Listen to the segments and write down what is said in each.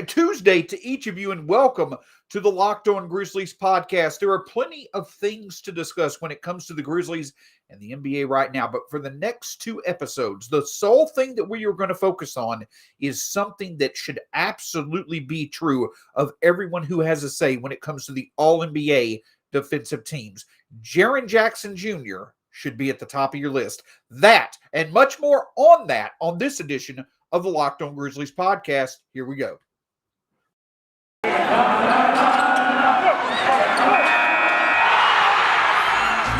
Tuesday to each of you, and welcome to the Locked On Grizzlies podcast. There are plenty of things to discuss when it comes to the Grizzlies and the NBA right now, but for the next two episodes, the sole thing that we are going to focus on is something that should absolutely be true of everyone who has a say when it comes to the All-NBA defensive teams. Jaren Jackson Jr. should be at the top of your list. That and much more on this edition of the Locked On Grizzlies podcast. Here we go. You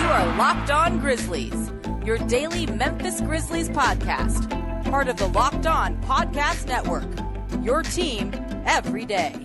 are Locked On Grizzlies, your daily Memphis Grizzlies podcast. Part of the Locked On Podcast Network, your team every day.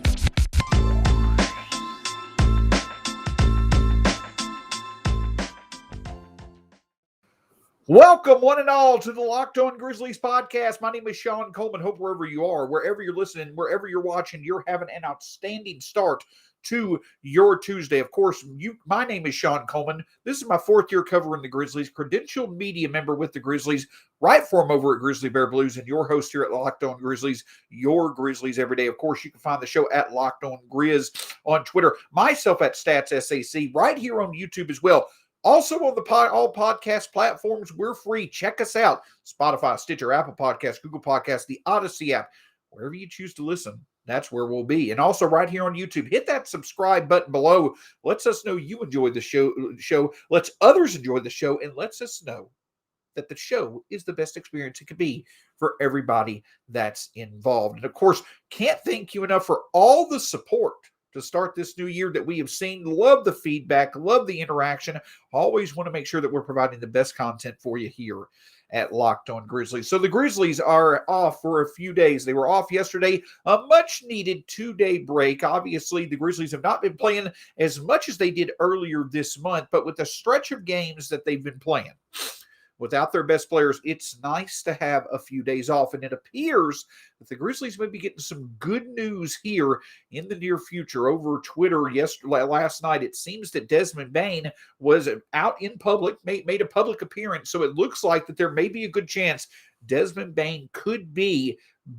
Welcome, one and all, to the Locked On Grizzlies podcast. My name is Shawn Coleman. Hope wherever you are, wherever you're listening, wherever you're watching, you're having an outstanding start to your Tuesday. Of course, my name is Shawn Coleman. This is my fourth year covering the Grizzlies, credentialed media member with the Grizzlies, right for them over at Grizzly Bear Blues, and your host here at Locked On Grizzlies, your Grizzlies every day. Of course, you can find the show at Locked On Grizz on Twitter, myself at Stats SAC, right here on YouTube as well. Also on all podcast platforms, we're free. Check us out. Spotify, Stitcher, Apple Podcasts, Google Podcasts, the Odyssey app. Wherever you choose to listen, that's where we'll be. And also right here on YouTube, hit that subscribe button below. Lets us know you enjoy the show. Lets others enjoy the show, and lets us know that the show is the best experience it could be for everybody that's involved. And of course, can't thank you enough for all the support to start this new year that we have seen. Love the feedback, love the interaction. Always want to make sure that we're providing the best content for you here at Locked On Grizzlies. So the Grizzlies are off for a few days. They were off yesterday, a much-needed two-day break. Obviously, the Grizzlies have not been playing as much as they did earlier this month, but with the stretch of games that they've been playing, without their best players, it's nice to have a few days off. And it appears that the Grizzlies may be getting some good news here in the near future. Over Twitter last night, it seems that Desmond Bane was out in public, made a public appearance. So it looks like that there may be a good chance Desmond Bane could be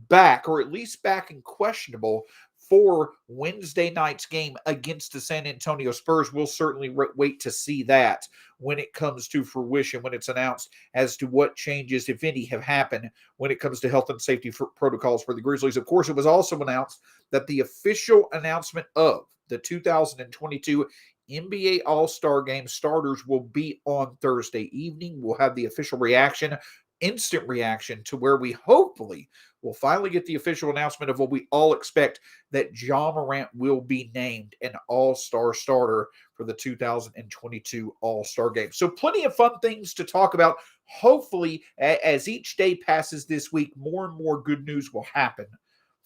back, or at least back and questionable, for Wednesday night's game against the San Antonio Spurs. We'll certainly wait to see that when it comes to fruition, when it's announced as to what changes, if any, have happened when it comes to health and safety protocols for the Grizzlies. Of course, it was also announced that the official announcement of the 2022 NBA All-Star Game starters will be on Thursday evening. We'll have the official reaction, instant reaction, to where we hopefully will finally get the official announcement of what we all expect, that Ja Morant will be named an All-Star starter for the 2022 All-Star Game. So plenty of fun things to talk about. Hopefully, as each day passes this week, more and more good news will happen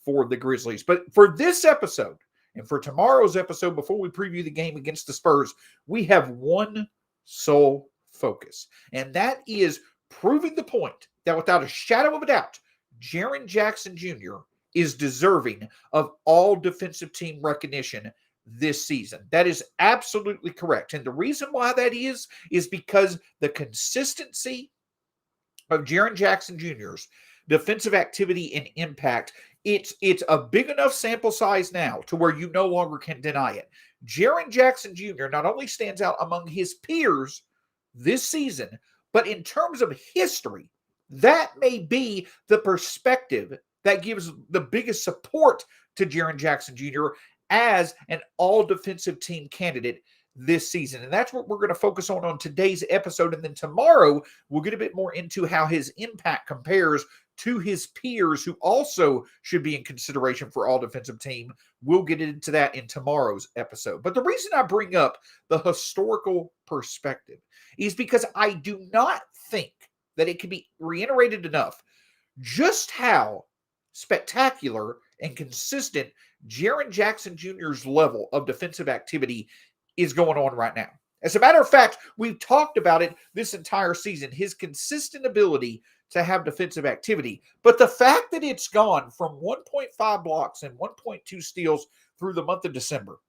for the Grizzlies. But for this episode and for tomorrow's episode, before we preview the game against the Spurs, we have one sole focus, and that is proving the point that without a shadow of a doubt, Jaren Jackson Jr. is deserving of all defensive team recognition this season. That is absolutely correct. And the reason why that is because the consistency of Jaren Jackson Jr.'s defensive activity and impact, it's a big enough sample size now to where you no longer can deny it. Jaren Jackson Jr. not only stands out among his peers this season, but in terms of history, that may be the perspective that gives the biggest support to Jaren Jackson Jr. as an all-defensive team candidate this season. And that's what we're going to focus on today's episode. And then tomorrow, we'll get a bit more into how his impact compares to his peers who also should be in consideration for all-defensive team. We'll get into that in tomorrow's episode. But the reason I bring up the historical perspective is because I do not think that it can be reiterated enough just how spectacular and consistent Jaren Jackson Jr.'s level of defensive activity is going on right now. As a matter of fact, we've talked about it this entire season, his consistent ability to have defensive activity. But the fact that it's gone from 1.5 blocks and 1.2 steals through the month of December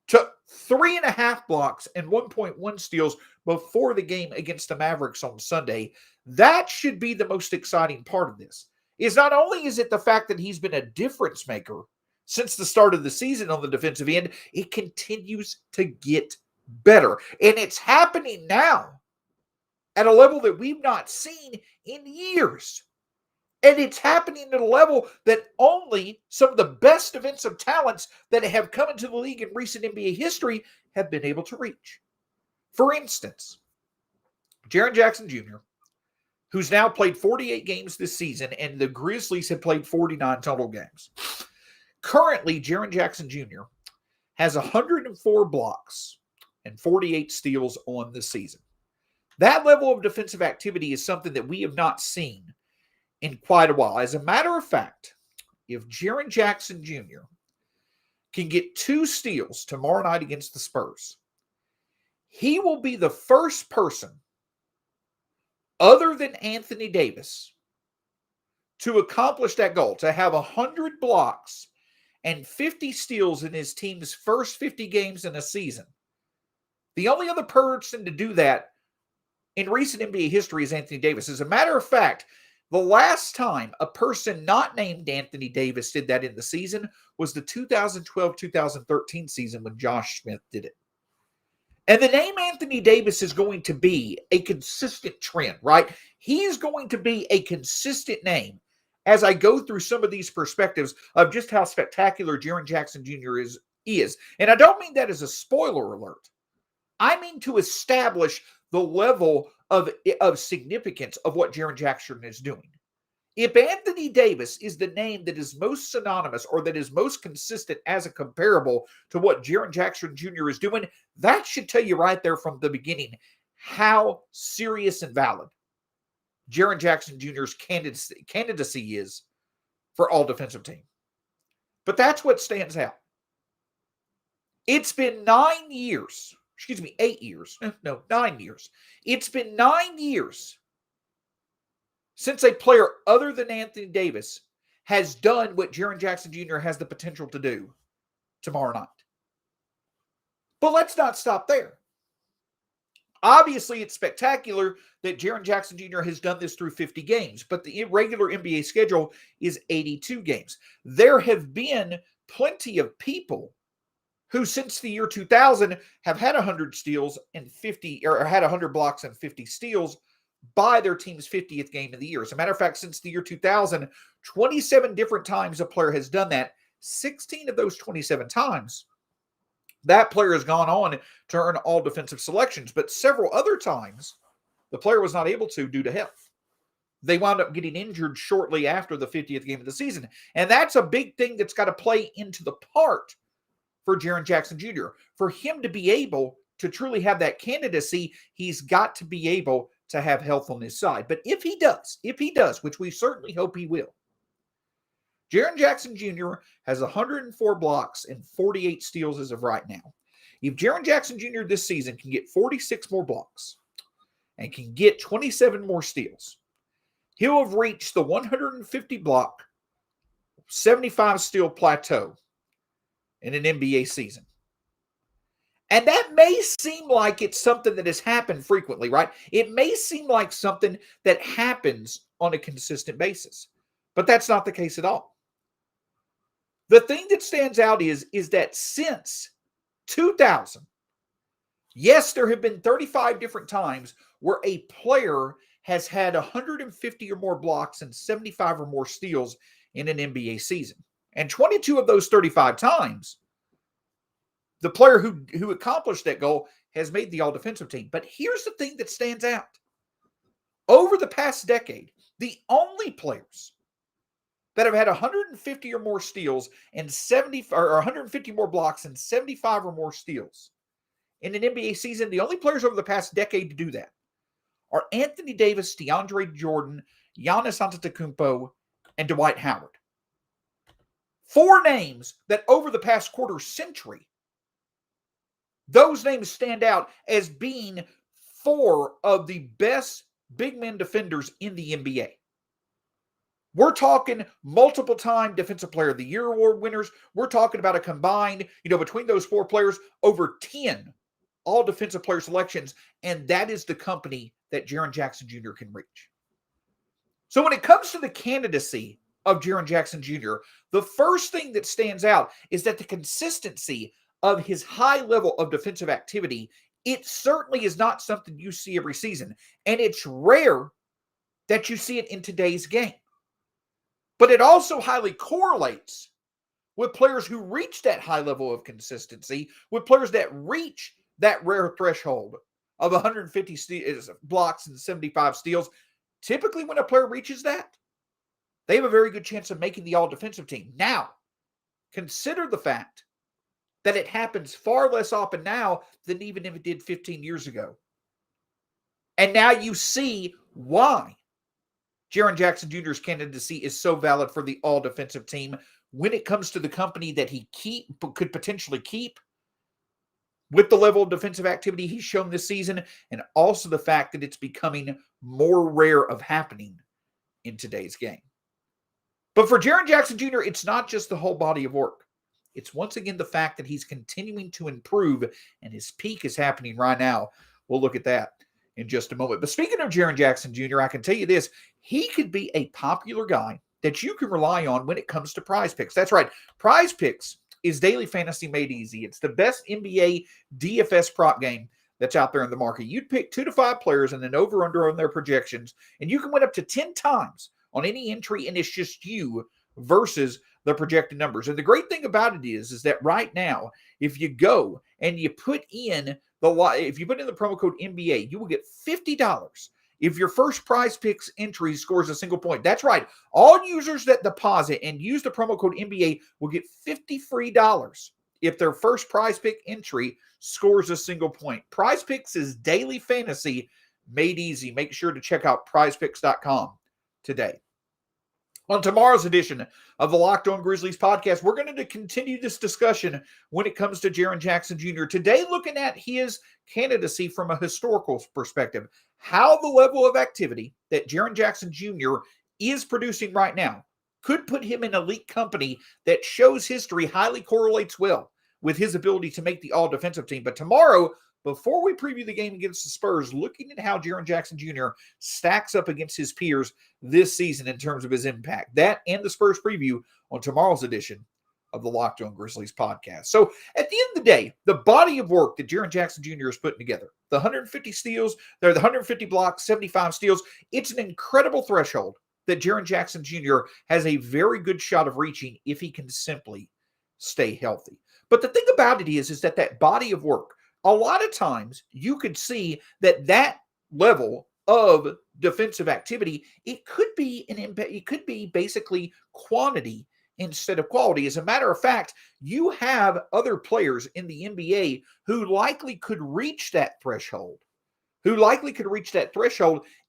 to 3.5 blocks and 1.1 steals before the game against the Mavericks on Sunday, that should be the most exciting part of this. Is not only is it the fact that he's been a difference maker since the start of the season on the defensive end, it continues to get better. And it's happening now at a level that we've not seen in years. And it's happening at a level that only some of the best defensive talents that have come into the league in recent NBA history have been able to reach. For instance, Jaren Jackson Jr., who's now played 48 games this season, and the Grizzlies have played 49 total games. Currently, Jaren Jackson Jr. has 104 blocks and 48 steals on the season. That level of defensive activity is something that we have not seen in quite a while. As a matter of fact, if Jaren Jackson Jr. can get 2 steals tomorrow night against the Spurs, he will be the first person other than Anthony Davis to accomplish that goal, to have 100 blocks and 50 steals in his team's first 50 games in a season. The only other person to do that in recent NBA history is Anthony Davis. As a matter of fact, the last time a person not named Anthony Davis did that in the season was the 2012-2013 season when Josh Smith did it. And the name Anthony Davis is going to be a consistent trend, right? He's going to be a consistent name as I go through some of these perspectives of just how spectacular Jaren Jackson Jr. is. And I don't mean that as a spoiler alert. I mean to establish the level of significance of what Jaren Jackson is doing. If Anthony Davis is the name that is most synonymous or that is most consistent as a comparable to what Jaren Jackson Jr. is doing, that should tell you right there from the beginning how serious and valid Jaren Jackson Jr.'s candidacy is for all defensive team. But that's what stands out. It's been 8 years. No, 9 years. It's been 9 years since a player other than Anthony Davis has done what Jaren Jackson Jr. has the potential to do tomorrow night. But let's not stop there. Obviously, it's spectacular that Jaren Jackson Jr. has done this through 50 games, but the regular NBA schedule is 82 games. There have been plenty of people who since the year 2000 have had 100 steals and 50, or had 100 blocks and 50 steals by their team's 50th game of the year. As a matter of fact, since the year 2000, 27 different times a player has done that. 16 of those 27 times, that player has gone on to earn all defensive selections. But several other times, the player was not able to due to health. They wound up getting injured shortly after the 50th game of the season. And that's a big thing that's got to play into the part for Jaren Jackson Jr. For him to be able to truly have that candidacy, he's got to be able to have health on his side. But if he does, which we certainly hope he will, Jaren Jackson Jr. has 104 blocks and 48 steals as of right now. If Jaren Jackson Jr. this season can get 46 more blocks and can get 27 more steals, he'll have reached the 150 block, 75 steal plateau in an NBA season. And that may seem like it's something that has happened frequently, right? It may seem like something that happens on a consistent basis, but that's not the case at all. The thing that stands out is that since 2000, yes, there have been 35 different times where a player has had 150 or more blocks and 75 or more steals in an NBA season. And 22 of those 35 times, the player who accomplished that goal has made the all-defensive team. But here's the thing that stands out. Over the past decade, the only players that have had 150 or more steals and 150 more blocks and 75 or more steals in an NBA season, the only players over the past decade to do that are Anthony Davis, DeAndre Jordan, Giannis Antetokounmpo, and Dwight Howard. 4 names that over the past quarter century, those names stand out as being 4 of the best big men defenders in the NBA. We're talking multiple-time Defensive Player of the Year award winners. We're talking about a combined, between those 4 players, over 10 all-defensive player selections, and that is the company that Jaren Jackson Jr. can reach. So when it comes to the candidacy of Jaren Jackson Jr., the first thing that stands out is that the consistency of his high level of defensive activity, it certainly is not something you see every season. And it's rare that you see it in today's game. But it also highly correlates with players who reach that high level of consistency, with players that reach that rare threshold of 150 blocks and 75 steals. Typically, when a player reaches that, they have a very good chance of making the all-defensive team. Now, consider the fact that it happens far less often now than even if it did 15 years ago. And now you see why Jaren Jackson Jr.'s candidacy is so valid for the all-defensive team when it comes to the company that he could potentially keep with the level of defensive activity he's shown this season, and also the fact that it's becoming more rare of happening in today's game. But for Jaren Jackson Jr., it's not just the whole body of work. It's once again the fact that he's continuing to improve, and his peak is happening right now. We'll look at that in just a moment. But speaking of Jaren Jackson Jr., I can tell you this, he could be a popular guy that you can rely on when it comes to Prize Picks. That's right. Prize Picks is daily fantasy made easy. It's the best NBA DFS prop game that's out there in the market. You'd pick 2 to 5 players and an over-under on their projections, and you can win up to 10 times on any entry, and it's just you versus the projected numbers. And the great thing about it is that right now, if you go and you put in the promo code NBA, you will get $50 if your first Prize Picks entry scores a single point. That's right. All users that deposit and use the promo code NBA will get $50 free if their first Prize Pick entry scores a single point. Prize Picks is daily fantasy made easy. Make sure to check out prizepicks.com today. On tomorrow's edition of the Locked On Grizzlies podcast, we're going to continue this discussion when it comes to Jaren Jackson Jr. Today, looking at his candidacy from a historical perspective, how the level of activity that Jaren Jackson Jr. is producing right now could put him in elite company that shows history highly correlates well with his ability to make the all-defensive team. But tomorrow, before we preview the game against the Spurs, looking at how Jaren Jackson Jr. stacks up against his peers this season in terms of his impact. That and the Spurs preview on tomorrow's edition of the Locked On Grizzlies podcast. So at the end of the day, the body of work that Jaren Jackson Jr. is putting together, the 150 steals, the 150 blocks, 75 steals, it's an incredible threshold that Jaren Jackson Jr. has a very good shot of reaching if he can simply stay healthy. But the thing about it is that body of work, a lot of times you could see that level of defensive activity, it could be basically quantity instead of quality. As a matter of fact, you have other players in the NBA who likely could reach that threshold,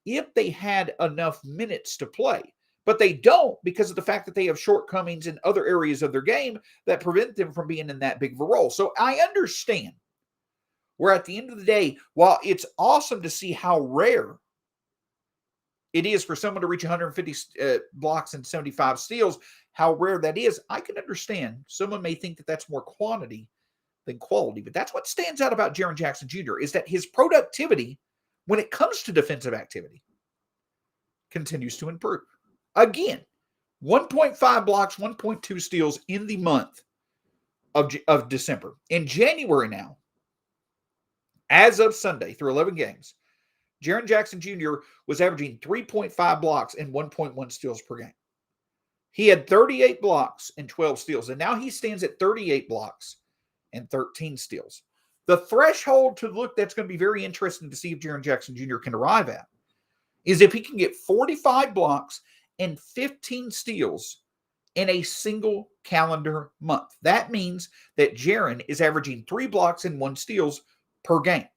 if they had enough minutes to play. But they don't because of the fact that they have shortcomings in other areas of their game that prevent them from being in that big of a role. So I understand where at the end of the day, while it's awesome to see how rare it is for someone to reach 150 blocks and 75 steals, how rare that is, I can understand someone may think that that's more quantity than quality. But that's what stands out about Jaren Jackson Jr. is that his productivity when it comes to defensive activity continues to improve. Again, 1.5 blocks, 1.2 steals in the month of December. In January now, as of Sunday, through 11 games, Jaren Jackson Jr. was averaging 3.5 blocks and 1.1 steals per game. He had 38 blocks and 12 steals, and now he stands at 38 blocks and 13 steals. The threshold to look that's going to be very interesting to see if Jaren Jackson Jr. can arrive at is if he can get 45 blocks and 15 steals in a single calendar month. That means that Jaren is averaging 3 blocks and 1 steals per game.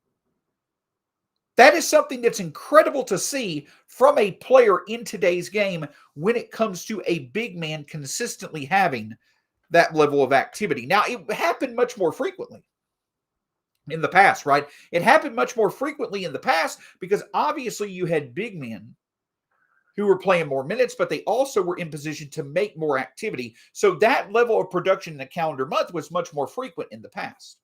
That is something that's incredible to see from a player in today's game when it comes to a big man consistently having that level of activity. Now, it happened much more frequently in the past, right? It happened much more frequently in the past because obviously you had big men who were playing more minutes, but they also were in position to make more activity. So that level of production in a calendar month was much more frequent in the past.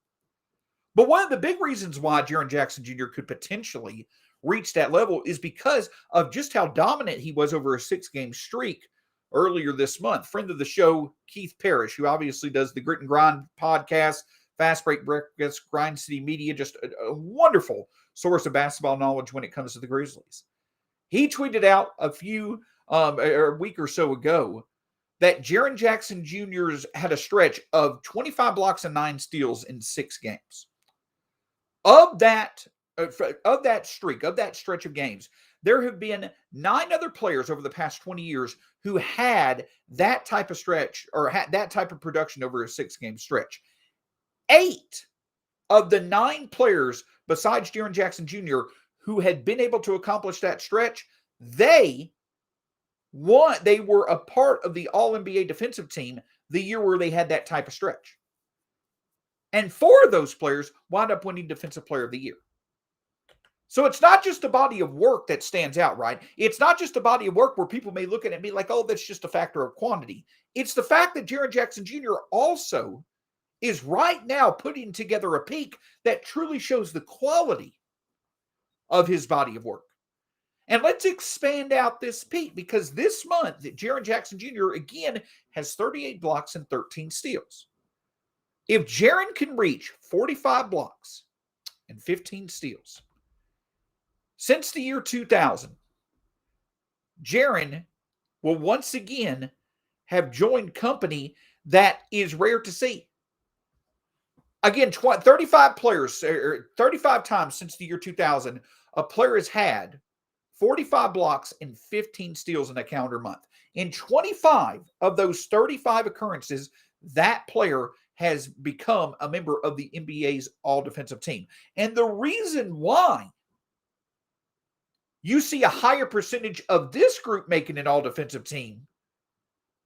But one of the big reasons why Jaren Jackson Jr. could potentially reach that level is because of just how dominant he was over a 6-game streak earlier this month. Friend of the show, Keith Parrish, who obviously does the Grit and Grind podcast, Fast Break Breakfast, Grind City Media, just a wonderful source of basketball knowledge when it comes to the Grizzlies. He tweeted out a week or so ago that Jaren Jackson Jr.'s had a stretch of 25 blocks and 9 steals in 6 games. Of that streak, of that stretch of games, there have been 9 other players over the past 20 years who had that type of stretch or had that type of production over a 6-game stretch. 8 of the 9 players besides Jaren Jackson Jr. who had been able to accomplish that stretch, they were a part of the All-NBA defensive team the year where they had that type of stretch. And 4 of those players wound up winning Defensive Player of the Year. So it's not just a body of work that stands out, right? It's not just a body of work where people may look at it and be like, oh, that's just a factor of quantity. It's the fact that Jaren Jackson Jr. also is right now putting together a peak that truly shows the quality of his body of work. And let's expand out this peak, because this month, Jaren Jackson Jr. again has 38 blocks and 13 steals. If Jaren can reach 45 blocks and 15 steals, since the year 2000, Jaren will once again have joined company that is rare to see. Again, 35 times since the year 2000, a player has had 45 blocks and 15 steals in a calendar month. In 25 of those 35 occurrences, that player has become a member of the NBA's all-defensive team. And the reason why you see a higher percentage of this group making an all-defensive team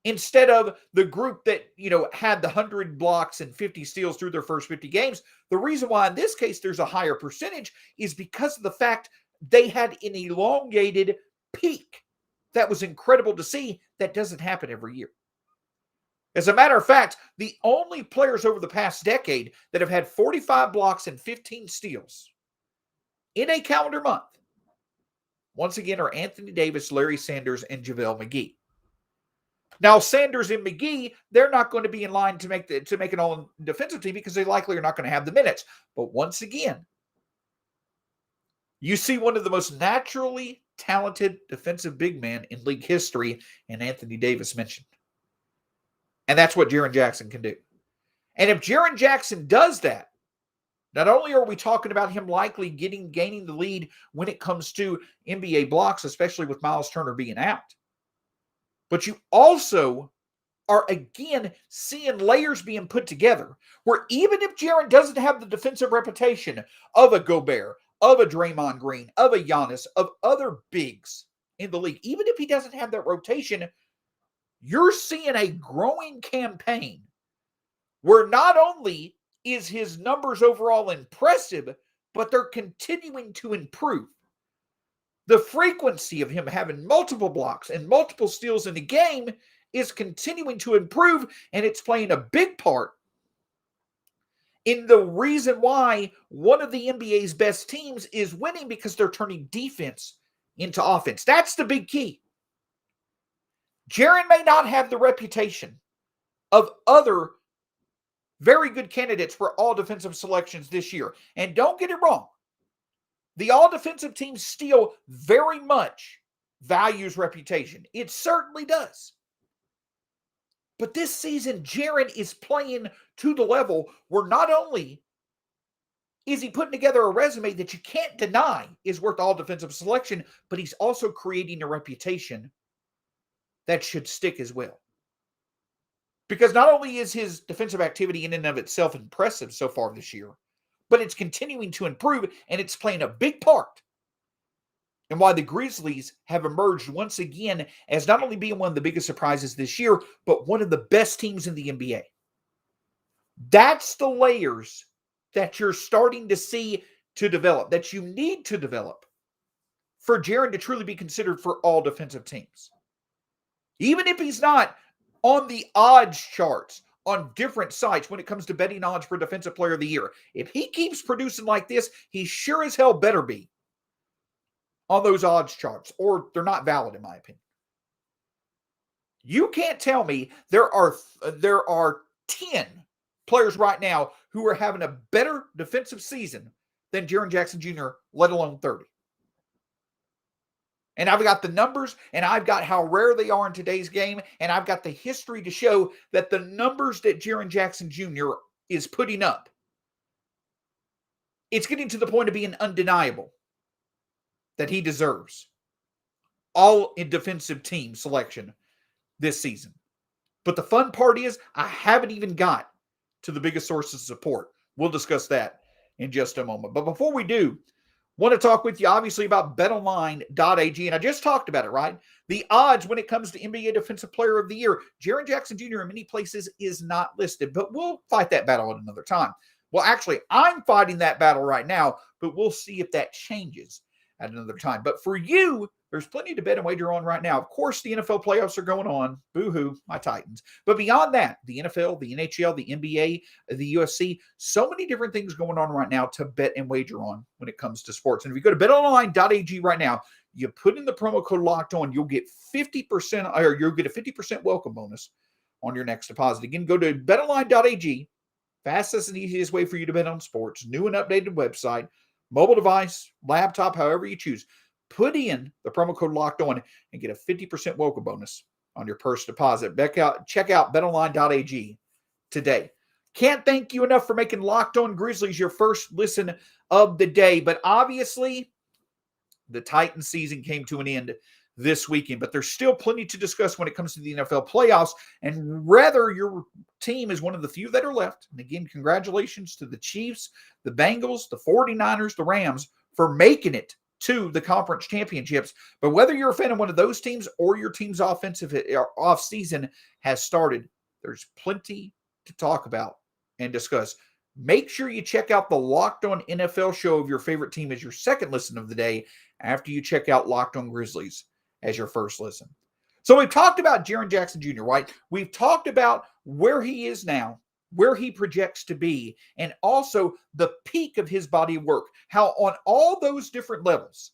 instead of the group that, had the 100 blocks and 50 steals through their first 50 games. The reason why in this case there's a higher percentage is because of the fact they had an elongated peak that was incredible to see. That doesn't happen every year. As a matter of fact, the only players over the past decade that have had 45 blocks and 15 steals in a calendar month, once again, are Anthony Davis, Larry Sanders, and JaVale McGee. Now, Sanders and McGee, they're not going to be in line to make an all-defensive team because they likely are not going to have the minutes. But once again, you see one of the most naturally talented defensive big men in league history, and Anthony Davis mentioned. And that's what Jaren Jackson can do. And if Jaren Jackson does that, not only are we talking about him likely gaining the lead when it comes to NBA blocks, especially with Miles Turner being out, but you also are again seeing layers being put together where even if Jaren doesn't have the defensive reputation of a Gobert, of a Draymond Green, of a Giannis, of other bigs in the league, even if he doesn't have that rotation, you're seeing a growing campaign where not only is his numbers overall impressive, but they're continuing to improve. The frequency of him having multiple blocks and multiple steals in a game is continuing to improve, and it's playing a big part in the reason why one of the NBA's best teams is winning, because they're turning defense into offense. That's the big key. Jaren may not have the reputation of other very good candidates for all defensive selections this year. And don't get it wrong, the all defensive team still very much values reputation. It certainly does. But this season, Jaren is playing to the level where not only is he putting together a resume that you can't deny is worth all defensive selection, but he's also creating a reputation that should stick as well. Because not only is his defensive activity in and of itself impressive so far this year, but it's continuing to improve, and it's playing a big part in why the Grizzlies have emerged once again as not only being one of the biggest surprises this year, but one of the best teams in the NBA. That's the layers that you're starting to see to develop, that you need to develop for Jaren to truly be considered for all defensive teams. Even if he's not on the odds charts on different sites when it comes to betting odds for Defensive Player of the Year, if he keeps producing like this, he sure as hell better be on those odds charts, or they're not valid in my opinion. You can't tell me there are 10 players right now who are having a better defensive season than Jaren Jackson Jr., let alone 30. And I've got the numbers, and I've got how rare they are in today's game, and I've got the history to show that the numbers that Jaren Jackson Jr. is putting up, it's getting to the point of being undeniable that he deserves all in defensive team selection this season. But the fun part is I haven't even got to the biggest sources of support. We'll discuss that in just a moment. But before we do, want to talk with you obviously about betonline.ag. And I just talked about it, right? The odds when it comes to NBA Defensive Player of the Year, Jaren Jackson Jr. in many places is not listed, but we'll fight that battle at another time. Well, actually, I'm fighting that battle right now, but we'll see if that changes at another time. But for you, there's plenty to bet and wager on right now. Of course, the NFL playoffs are going on. Boo-hoo, my Titans. But beyond that, the NFL, the NHL, the NBA, the UFC, so many different things going on right now to bet and wager on when it comes to sports. And if you go to betonline.ag right now, you put in the promo code Locked On, you'll get 50%, or you'll get a 50% welcome bonus on your next deposit. Again, go to betonline.ag, fastest and easiest way for you to bet on sports, new and updated website, mobile device, laptop, however you choose. Put in the promo code Locked On and get a 50% welcome bonus on your first deposit. Check out betonline.ag today. Can't thank you enough for making Locked On Grizzlies your first listen of the day. But obviously, the Titans season came to an end this weekend. But there's still plenty to discuss when it comes to the NFL playoffs. And whether your team is one of the few that are left. And again, congratulations to the Chiefs, the Bengals, the 49ers, the Rams for making it to the conference championships. But whether you're a fan of one of those teams or your team's offensive off season has started, there's plenty to talk about and discuss. Make sure you check out the Locked On NFL show of your favorite team as your second listen of the day after you check out Locked On Grizzlies as your first listen. So we've talked about Jaren Jackson Jr., right? We've talked about where he is now, where he projects to be, and also the peak of his body of work. How on all those different levels,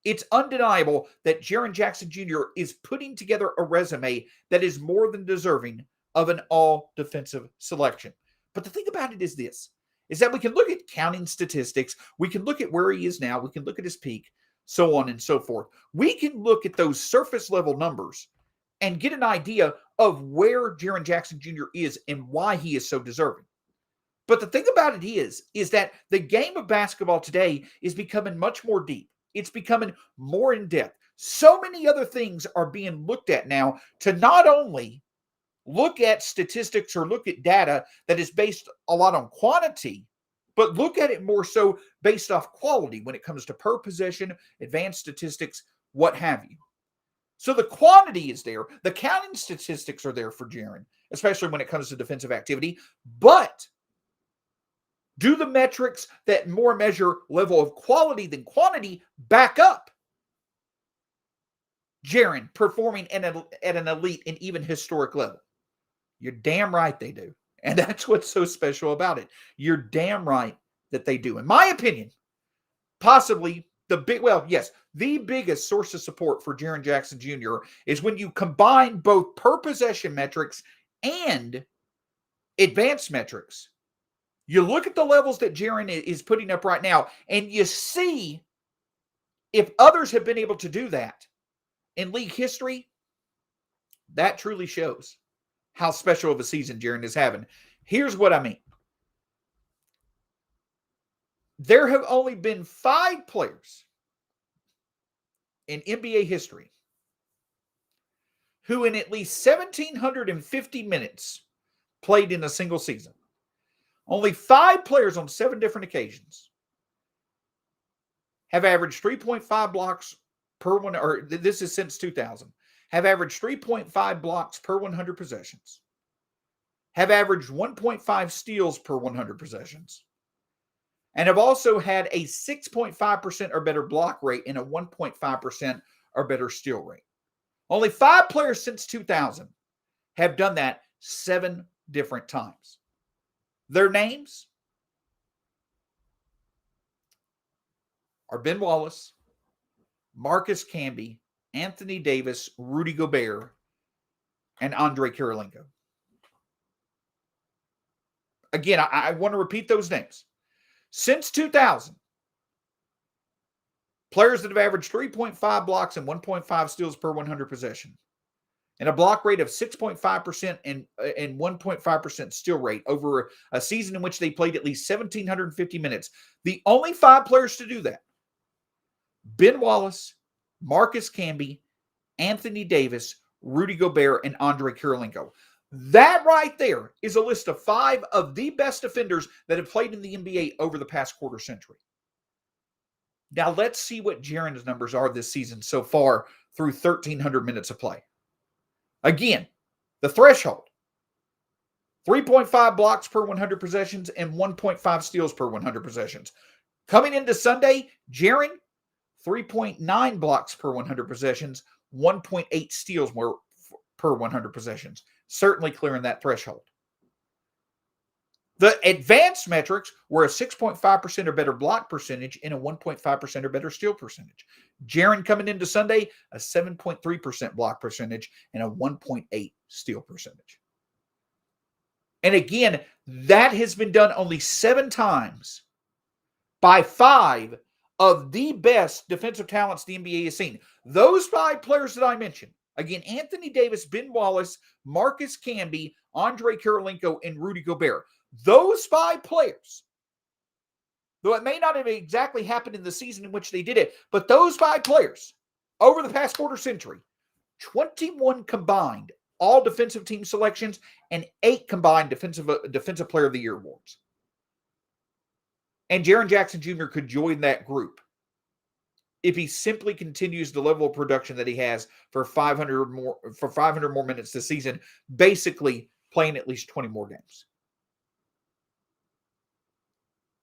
it's undeniable that Jaren Jackson Jr. is putting together a resume that is more than deserving of an all-defensive selection. But the thing about it is this, is that we can look at counting statistics, we can look at where he is now, we can look at his peak, so on and so forth. We can look at those surface-level numbers and get an idea of where Jaren Jackson Jr. is and why he is so deserving. But the thing about it is that the game of basketball today is becoming much more deep. It's becoming more in-depth. So many other things are being looked at now to not only look at statistics or look at data that is based a lot on quantity, but look at it more so based off quality when it comes to per possession, advanced statistics, what have you. So the quantity is there. The counting statistics are there for Jaren, especially when it comes to defensive activity. But do the metrics that more measure level of quality than quantity back up Jaren performing at an elite and even historic level? You're damn right they do. And that's what's so special about it. You're damn right that they do. In my opinion, possibly the biggest source of support for Jaren Jackson Jr. is when you combine both per possession metrics and advanced metrics. You look at the levels that Jaren is putting up right now, and you see if others have been able to do that in league history, that truly shows how special of a season Jaren is having. Here's what I mean. There have only been 5 players in NBA history who in at least 1,750 minutes played in a single season. Only 5 players on 7 different occasions have averaged 3.5 blocks per one, or this is since 2000, have averaged 3.5 blocks per 100 possessions, have averaged 1.5 steals per 100 possessions, and have also had a 6.5% or better block rate and a 1.5% or better steal rate. Only 5 players since 2000 have done that 7 different times. Their names are Ben Wallace, Marcus Camby, Anthony Davis, Rudy Gobert, and Andrei Kirilenko. Again, I want to repeat those names. Since 2000, players that have averaged 3.5 blocks and 1.5 steals per 100 possession, and a block rate of 6.5% and 1.5% steal rate over a season in which they played at least 1,750 minutes. The only 5 players to do that: Ben Wallace, Marcus Camby, Anthony Davis, Rudy Gobert, and Andrei Kirilenko. That right there is a list of 5 of the best defenders that have played in the NBA over the past quarter century. Now let's see what Jaren's numbers are this season so far through 1,300 minutes of play. Again, the threshold: 3.5 blocks per 100 possessions and 1.5 steals per 100 possessions. Coming into Sunday, Jaren, 3.9 blocks per 100 possessions, 1.8 steals more per 100 possessions. Certainly clearing that threshold. The advanced metrics were a 6.5% or better block percentage and a 1.5% or better steal percentage. Jaren coming into Sunday, a 7.3% block percentage and a 1.8 steal percentage. And again, that has been done only 7 times by 5 of the best defensive talents the NBA has seen. Those 5 players that I mentioned, again, Anthony Davis, Ben Wallace, Marcus Camby, Andrei Kirilenko, and Rudy Gobert. Those 5 players, though it may not have exactly happened in the season in which they did it, but those 5 players over the past quarter century, 21 combined all defensive team selections and 8 combined defensive player of the year awards. And Jaren Jackson Jr. could join that group if he simply continues the level of production that he has for 500 more minutes this season, basically playing at least 20 more games.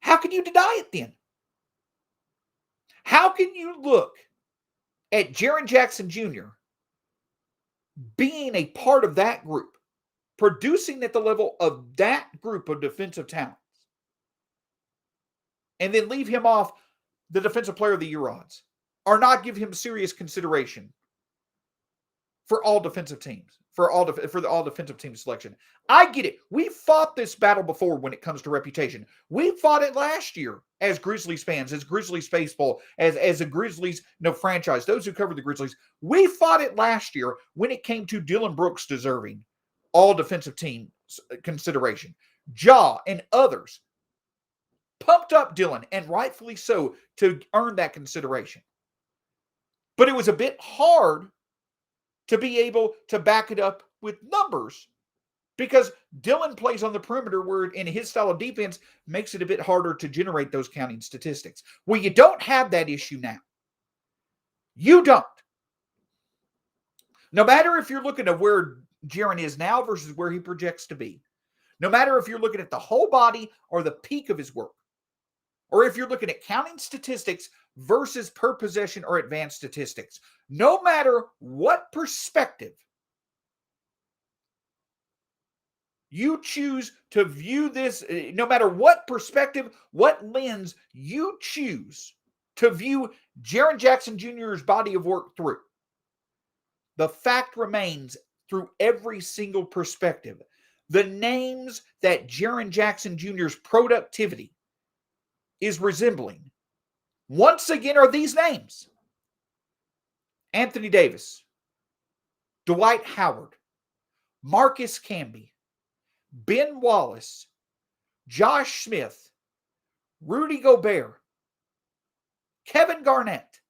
How can you deny it then? How can you look at Jaren Jackson Jr. being a part of that group, producing at the level of that group of defensive talents, and then leave him off the Defensive Player of the Year odds, or not give him serious consideration for all defensive teams, for the all defensive team selection? I get it. We fought this battle before when it comes to reputation. We fought it last year as Grizzlies fans, as Grizzlies baseball, as a Grizzlies franchise. Those who cover the Grizzlies, we fought it last year when it came to Dillon Brooks deserving all defensive team consideration. Ja and others pumped up Dillon, and rightfully so, to earn that consideration. But it was a bit hard to be able to back it up with numbers because Dillon plays on the perimeter where in his style of defense makes it a bit harder to generate those counting statistics. Well, you don't have that issue now. You don't. No matter if you're looking at where Jaren is now versus where he projects to be, no matter if you're looking at the whole body or the peak of his work, or if you're looking at counting statistics versus per possession or advanced statistics, no matter what perspective you choose to view this, no matter what perspective, what lens you choose to view Jaren Jackson Jr.'s body of work through, the fact remains through every single perspective, the names that Jaren Jackson Jr.'s productivity is resembling, once again, are these names: Anthony Davis, Dwight Howard, Marcus Camby, Ben Wallace, Josh Smith, Rudy Gobert, Kevin Garnett.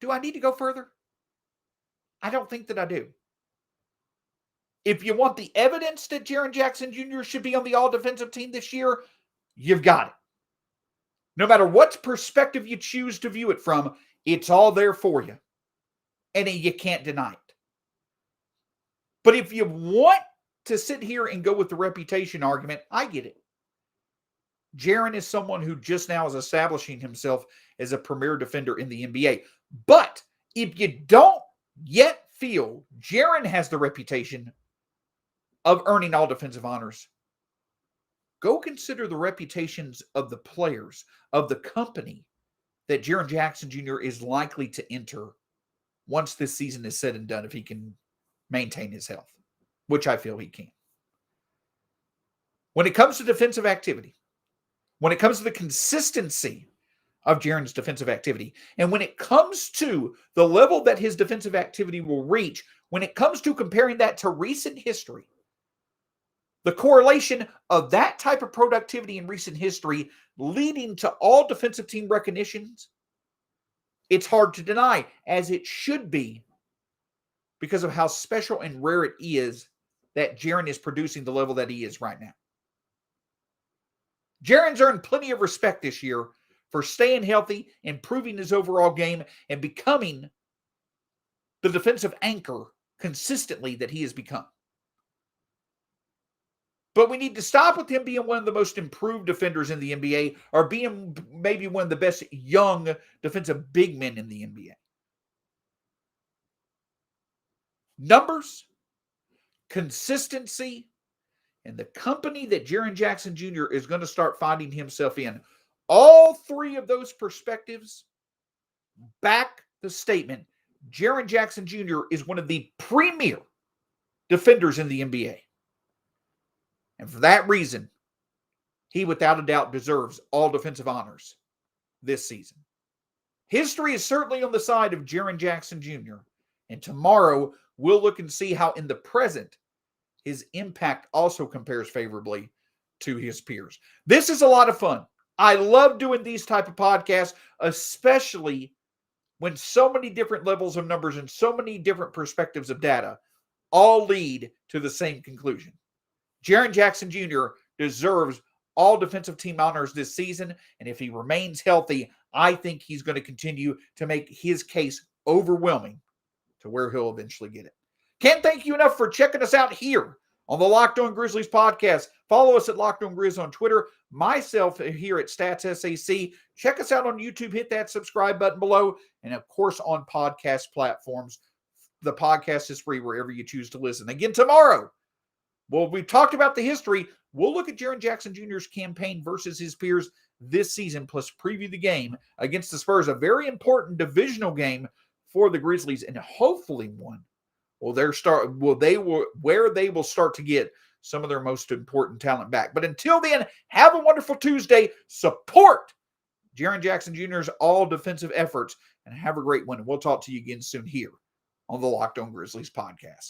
Do I need to go further? I don't think that I do. If you want the evidence that Jaren Jackson Jr. should be on the all-defensive team this year, you've got it. No matter what perspective you choose to view it from, it's all there for you. And you can't deny it. But if you want to sit here and go with the reputation argument, I get it. Jaren is someone who just now is establishing himself as a premier defender in the NBA. But if you don't yet feel Jaren has the reputation of earning all defensive honors, go consider the reputations of the players, of the company that Jaren Jackson Jr. is likely to enter once this season is said and done, if he can maintain his health, which I feel he can. When it comes to defensive activity, when it comes to the consistency of Jaren's defensive activity, and when it comes to the level that his defensive activity will reach, when it comes to comparing that to recent history, the correlation of that type of productivity in recent history leading to all defensive team recognitions, it's hard to deny, as it should be, because of how special and rare it is that Jaren is producing the level that he is right now. Jaren's earned plenty of respect this year for staying healthy, improving his overall game, and becoming the defensive anchor consistently that he has become. But we need to stop with him being one of the most improved defenders in the NBA, or being maybe one of the best young defensive big men in the NBA. Numbers, consistency, and the company that Jaren Jackson Jr. is going to start finding himself in. All three of those perspectives back the statement. Jaren Jackson Jr. is one of the premier defenders in the NBA. And for that reason, he without a doubt deserves all defensive honors this season. History is certainly on the side of Jaren Jackson Jr. And tomorrow, we'll look and see how in the present, his impact also compares favorably to his peers. This is a lot of fun. I love doing these type of podcasts, especially when so many different levels of numbers and so many different perspectives of data all lead to the same conclusion. Jaren Jackson Jr. deserves all defensive team honors this season, and if he remains healthy, I think he's going to continue to make his case overwhelming to where he'll eventually get it. Can't thank you enough for checking us out here on the Locked On Grizzlies podcast. Follow us at Locked On Grizz on Twitter. Myself here at Stats SAC. Check us out on YouTube. Hit that subscribe button below. And, of course, on podcast platforms. The podcast is free wherever you choose to listen. Again, tomorrow, well, we've talked about the history. We'll look at Jaren Jackson Jr.'s campaign versus his peers this season, plus preview the game against the Spurs, a very important divisional game for the Grizzlies, and hopefully one where they will start to get some of their most important talent back. But until then, have a wonderful Tuesday. Support Jaren Jackson Jr.'s all defensive efforts, and have a great one. And we'll talk to you again soon here on the Locked On Grizzlies podcast.